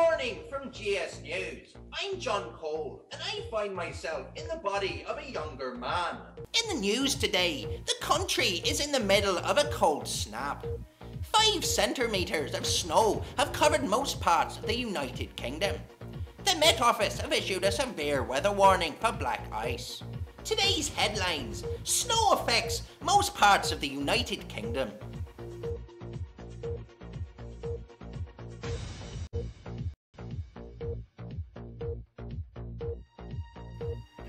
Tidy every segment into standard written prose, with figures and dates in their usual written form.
morning from GS News. I'm John Cole and I find myself in the body of a younger man. In the news today, the country is in the middle of a cold snap. 5 centimetres of snow have covered most parts of the United Kingdom. The Met Office have issued a severe weather warning for black ice. Today's headlines: snow affects most parts of the United Kingdom.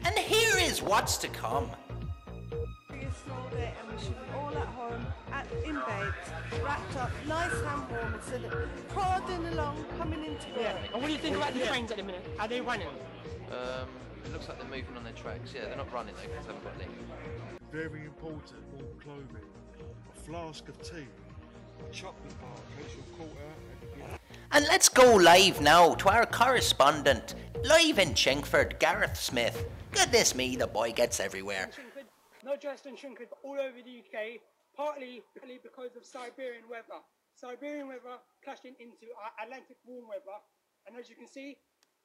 And here is what's to come. A snow day and we should be all at home, in bed, wrapped up, nice and warm, instead of plodding along, coming into work. Yeah. And what do you think about the trains at the minute? Are they running? It looks like they're moving on their tracks. Yeah, they're not running though because they haven't got link. Very important, warm clothing, a flask of tea, a chocolate bar in case you're caught out. And let's go live now to our correspondent, live in Chingford, Gareth Smith. Goodness me, the boy gets everywhere. Not just in Chingford, but all over the UK, partly because of Siberian weather. Siberian weather clashing into Atlantic warm weather, and as you can see,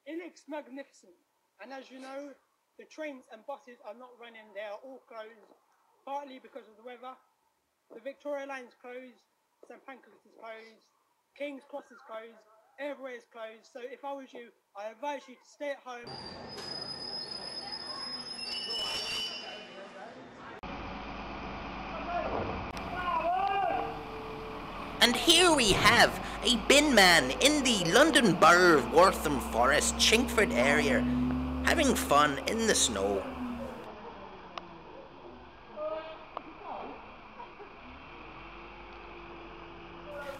it looks magnificent. And as you know, the trains and buses are not running, they are all closed, partly because of the weather. The Victoria Line's closed, St Pancras is closed, King's Cross is closed, everywhere is closed. So if I was you, I advise you to stay at home. And here we have a bin man in the London Borough of Wortham Forest, Chingford area, having fun in the snow.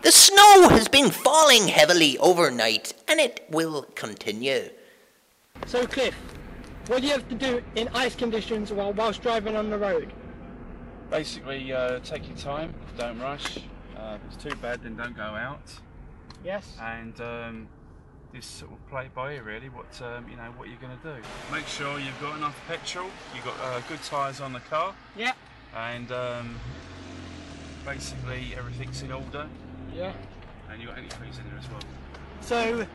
The snow has been falling heavily overnight and it will continue. So Cliff, what do you have to do in ice conditions whilst driving on the road? Basically, take your time, don't rush. If it's too bad, then don't go out. Yes. And just sort of play it by ear, really. What what you're going to do. Make sure you've got enough petrol. You've got good tyres on the car. Yeah. And basically everything's in order. Yeah. And you've got antifreeze in there as well. So,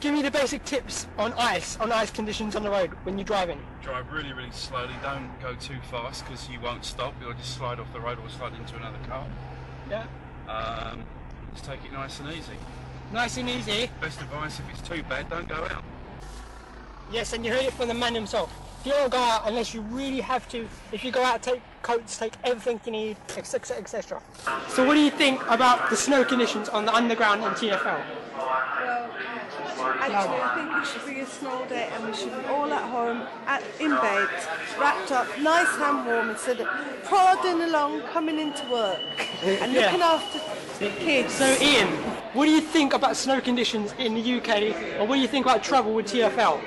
give me the basic tips on ice conditions on the road when you're driving. Drive really, really slowly. Don't go too fast because you won't stop. You'll just slide off the road or slide into another car. Yeah. Just take it nice and easy. Nice and easy. Best advice, if it's too bad, don't go out. Yes, and you heard it from the man himself. You don't go out unless you really have to. If you go out, take coats, take everything you need, etc, etc. So what do you think about the snow conditions on the underground and TfL? Well, actually I think it should be a snow day and we should be all at home, in bed, wrapped up, nice and warm, instead of plodding along, coming into work and looking after the kids. So Ian, what do you think about snow conditions in the UK, or what do you think about travel with TfL?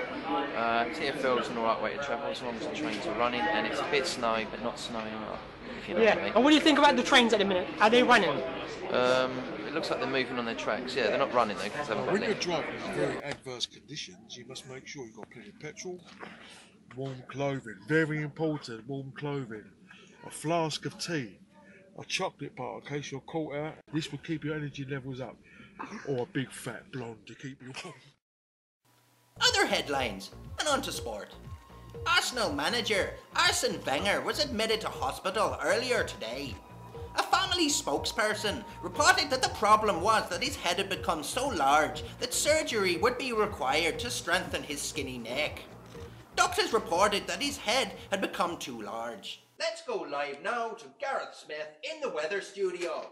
TfL is an alright way to travel as long as the trains are running and it's a bit snowy but not snowing up, if you know what I mean. And what do you think about the trains at the minute? Are they running? It looks like they're moving on their tracks. Yeah, they're not running though because they haven't got When you're link. driving in very adverse conditions, you must make sure you've got plenty of petrol, warm clothing, very important, warm clothing, a flask of tea, a chocolate bar in case you're caught out. This will keep your energy levels up, or a big fat blonde to keep you warm. Other headlines, and on to sport. Arsenal manager Arsene Wenger was admitted to hospital earlier today. A family spokesperson reported that the problem was that his head had become so large that surgery would be required to strengthen his skinny neck. Doctors reported that his head had become too large. Let's go live now to Gareth Smith in the weather studio.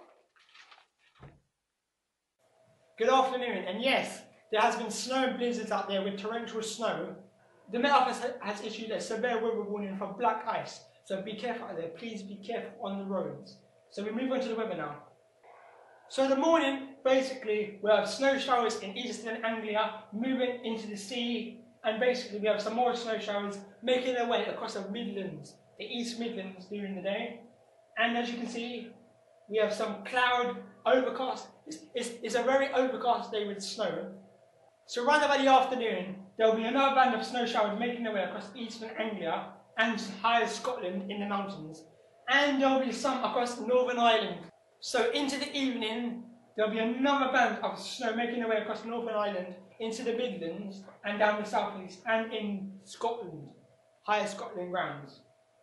Good afternoon, and yes, there has been snow and blizzards out there with torrential snow. The Met Office has issued a severe weather warning for black ice, so be careful out there. Please be careful on the roads. So we move on to the weather now. So in the morning, basically, we have snow showers in eastern Anglia moving into the sea, and basically we have some more snow showers making their way across the Midlands, the East Midlands during the day. And as you can see, we have some cloud, overcast. It's a very overcast day with snow. So around about the afternoon, there will be another band of snow showers making their way across eastern Anglia and higher Scotland in the mountains. And there will be some across Northern Ireland. So into the evening, there will be another band of snow making their way across Northern Ireland into the Midlands and down the southeast and in Scotland, higher Scotland grounds.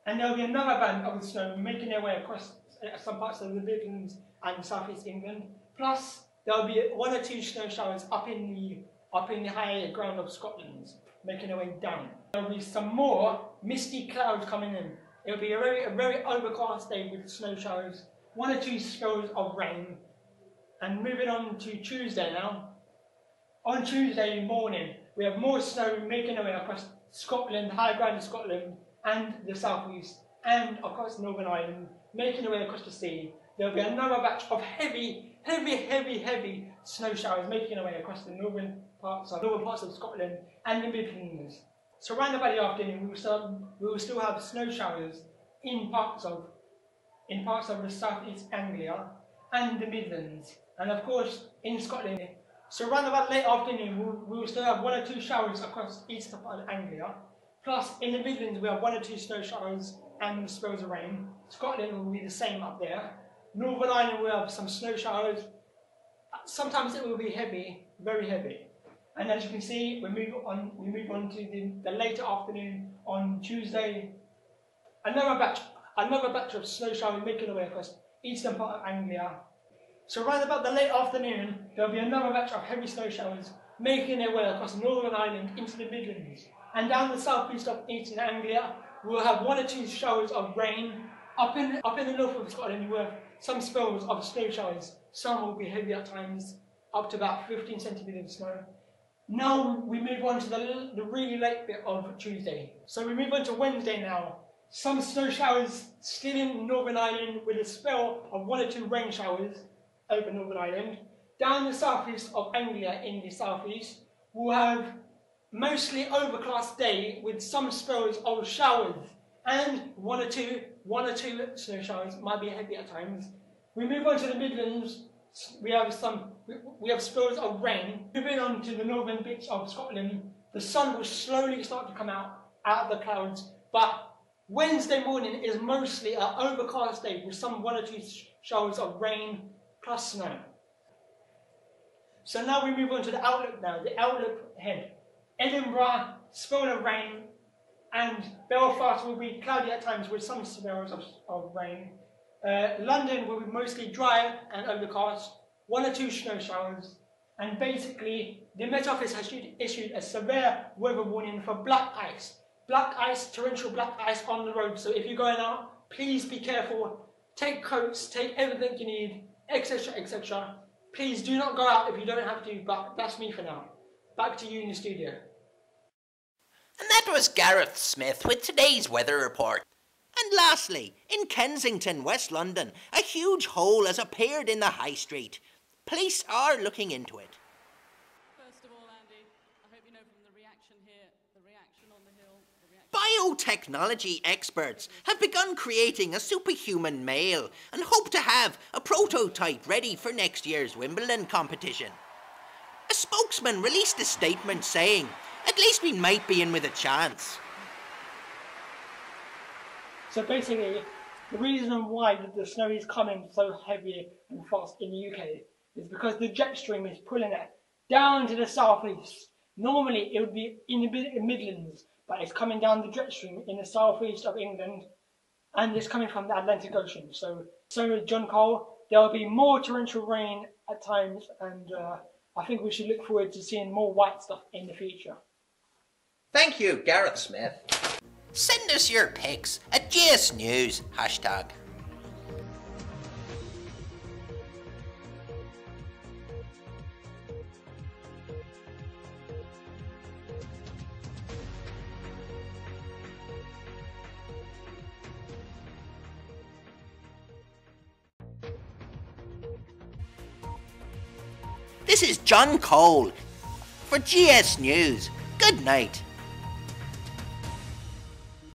And there will be another band of snow making their way across some parts of the Midlands and southeast England. Plus, there will be 1 or 2 snow showers up in the higher ground of Scotland, making their way down. There will be some more misty clouds coming in. It will be a very overcast day with snow showers, 1 or 2 spells of rain. And moving on to Tuesday now. On Tuesday morning, we have more snow making their way across Scotland, higher ground of Scotland, and the southeast, and across Northern Ireland, making their way across the sea. There will be another batch of heavy snow showers making their way across the northern parts of Scotland and the Midlands. So around about the afternoon, we will still have snow showers in parts of the southeast Anglia and the Midlands, and of course in Scotland. So around about late afternoon, we will still have 1 or 2 showers across eastern part of Anglia. Plus, in the Midlands, we have 1 or 2 snow showers and spells of rain. Scotland will be the same up there. Northern Ireland will have some snow showers. Sometimes it will be heavy, very heavy. And as you can see, we move on to the later afternoon on Tuesday. Another batch of snow showers making their way across eastern part of Anglia. So around about the late afternoon, there will be another batch of heavy snow showers making their way across Northern Ireland into the Midlands. And down the southeast of eastern Anglia, we will have 1 or 2 showers of rain. Up in the north of Scotland, we will have some spells of snow showers. Some will be heavy at times, up to about 15 centimetres of snow. Now we move on to the really late bit of Tuesday. So we move on to Wednesday now. Some snow showers still in Northern Ireland with a spell of 1 or 2 rain showers over Northern Ireland. Down the southeast of Anglia in the southeast, we'll have mostly overcast day with some spells of showers and 1 or 2 snow showers, might be heavy at times. We move on to the Midlands. We have spells of rain. Moving on to the northern bits of Scotland, the sun will slowly start to come out of the clouds, but Wednesday morning is mostly an overcast day with some 1 or 2 showers of rain plus snow. So now we move on to the outlook now, the outlook ahead. Edinburgh, spell of rain, and Belfast will be cloudy at times with some spells of rain. London will be mostly dry and overcast, 1 or 2 snow showers, and basically the Met Office has issued a severe weather warning for black ice. Black ice, torrential black ice on the road, so if you're going out, please be careful. Take coats, take everything you need, etc, etc. Please do not go out if you don't have to, but that's me for now. Back to you in the studio. And that was Gareth Smith with today's weather report. And lastly, in Kensington, West London, a huge hole has appeared in the high street. Police are looking into it. First of all, Andy, I hope you know from the reaction here, the reaction on the hill, Biotechnology experts have begun creating a superhuman male and hope to have a prototype ready for next year's Wimbledon competition. A spokesman released a statement saying, "At least we might be in with a chance." So basically, the reason why the snow is coming so heavy and fast in the UK is because the jet stream is pulling it down to the southeast. Normally it would be in the Midlands, but it's coming down the jet stream in the southeast of England, and it's coming from the Atlantic Ocean. So John Cole, there will be more torrential rain at times, and I think we should look forward to seeing more white stuff in the future. Thank you, Gareth Smith. Send us your pics at GS News #. This is John Cole for GS News. Good night.